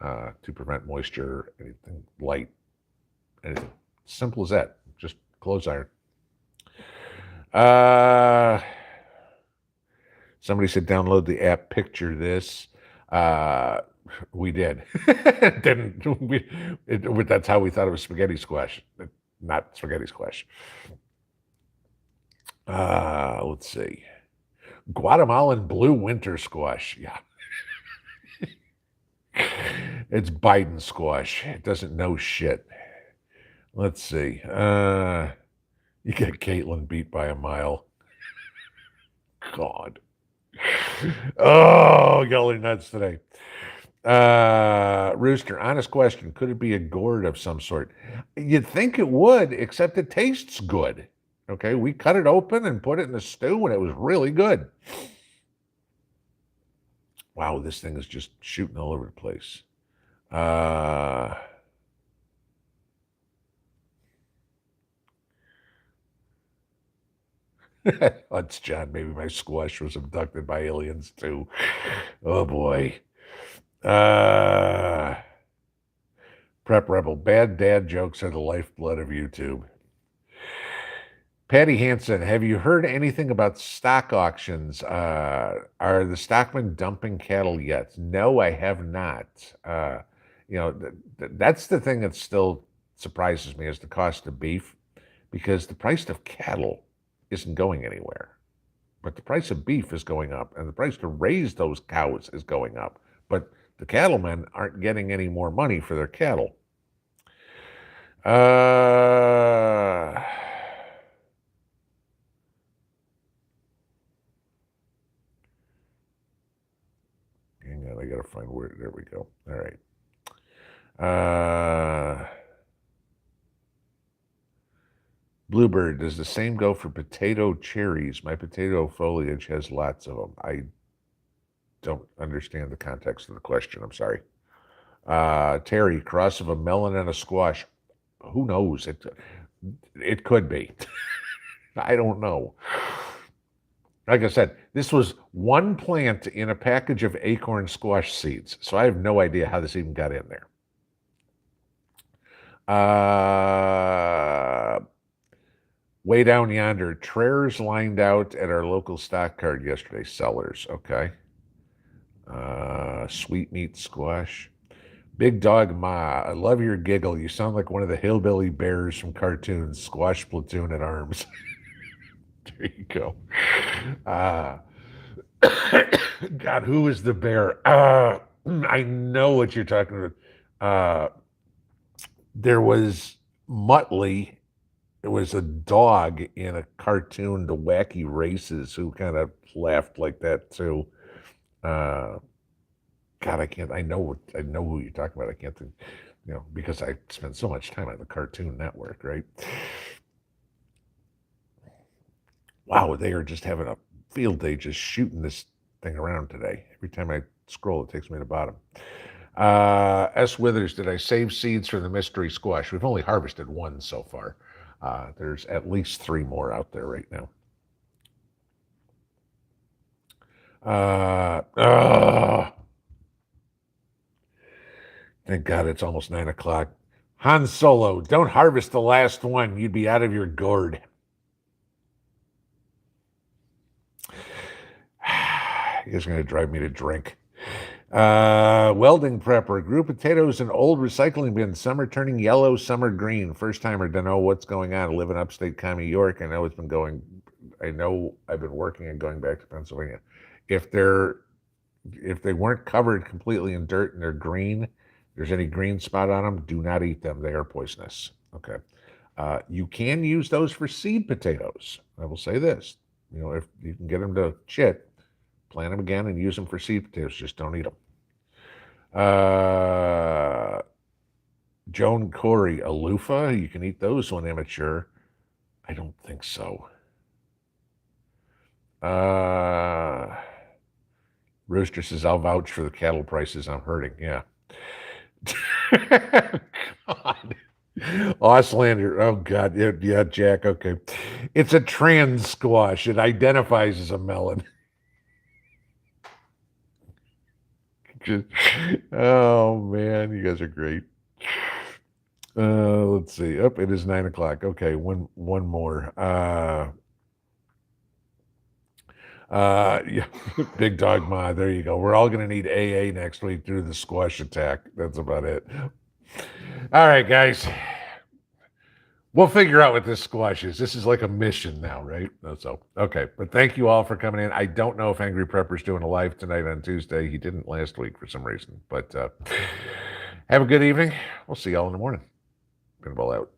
to prevent moisture, anything light, anything. Simple as that. Just close iron. Somebody said download the app. Picture this. We did. Didn't we? That's how we thought it was spaghetti squash, not spaghetti squash. Let's see. Guatemalan blue winter squash. Yeah. It's Biden squash. It doesn't know shit. Let's see. You get Caitlin beat by a mile. God. Oh, y'all are nuts today. Rooster, honest question. Could it be a gourd of some sort? You'd think it would, except it tastes good. Okay, we cut it open and put it in the stew, and it was really good. Wow, this thing is just shooting all over the place. That's John. Maybe my squash was abducted by aliens too. Oh boy. Prep Rebel. Bad dad jokes are the lifeblood of YouTube. Patty Hansen, have you heard anything about stock auctions? Are the stockmen dumping cattle yet? No, I have not. That's the thing that still surprises me is the cost of beef, because the price of cattle isn't going anywhere. But the price of beef is going up, and the price to raise those cows is going up. But the cattlemen aren't getting any more money for their cattle. Hang on, I gotta find where. There we go. All right. Bluebird, does the same go for potato cherries? My potato foliage has lots of them. I don't understand the context of the question. I'm sorry. Terry, cross of a melon and a squash. Who knows? It could be. I don't know. Like I said, this was one plant in a package of acorn squash seeds. So I have no idea how this even got in there. Way down yonder, Traers lined out at our local stock card yesterday. Sellers, okay. Sweet meat squash. Big Dog Ma, I love your giggle. You sound like one of the hillbilly bears from cartoons. Squash platoon at arms. There you go. God, who is the bear? I know what you're talking about. There was Muttley. It was a dog in a cartoon, The Wacky Races, who kind of laughed like that too. God, I know who you're talking about. I can't think, because I spend so much time on the Cartoon Network, right? Wow, they are just having a field day just shooting this thing around today. Every time I scroll, it takes me to the bottom. S. Withers, did I save seeds for the mystery squash? We've only harvested one so far. There's at least 3 more out there right now. Thank God it's almost 9 o'clock. Han Solo, don't harvest the last one. You'd be out of your gourd. You guys are going to drive me to drink. Welding prepper, grew potatoes in old recycling bin. Some are turning yellow, some are green. First timer, don't know what's going on. I live in upstate county York. I know I've been working and going back to Pennsylvania. If they weren't covered completely in dirt and they're green, there's any green spot on them, do not eat them. They are poisonous. Okay. You can use those for seed potatoes. I will say this, if you can get them to chit, plant them again and use them for seed potatoes. Just don't eat them. Joan Corey, alufа, you can eat those when immature. I don't think so. Rooster says, I'll vouch for the cattle prices. I'm hurting. Yeah. God. Auslander. Oh, God. Yeah, Jack. Okay. It's a trans squash. It identifies as a melon. Oh, man. You guys are great. Let's see. It is 9 o'clock. Okay. One more. Yeah, Big Dog Ma. There you go. We're all going to need AA next week through the squash attack. That's about it. All right, guys. We'll figure out what this squash is. This is like a mission now, right? So, okay. But thank you all for coming in. I don't know if Angry Prepper's doing a live tonight on Tuesday. He didn't last week for some reason. But have a good evening. We'll see y'all in the morning. Pinball out.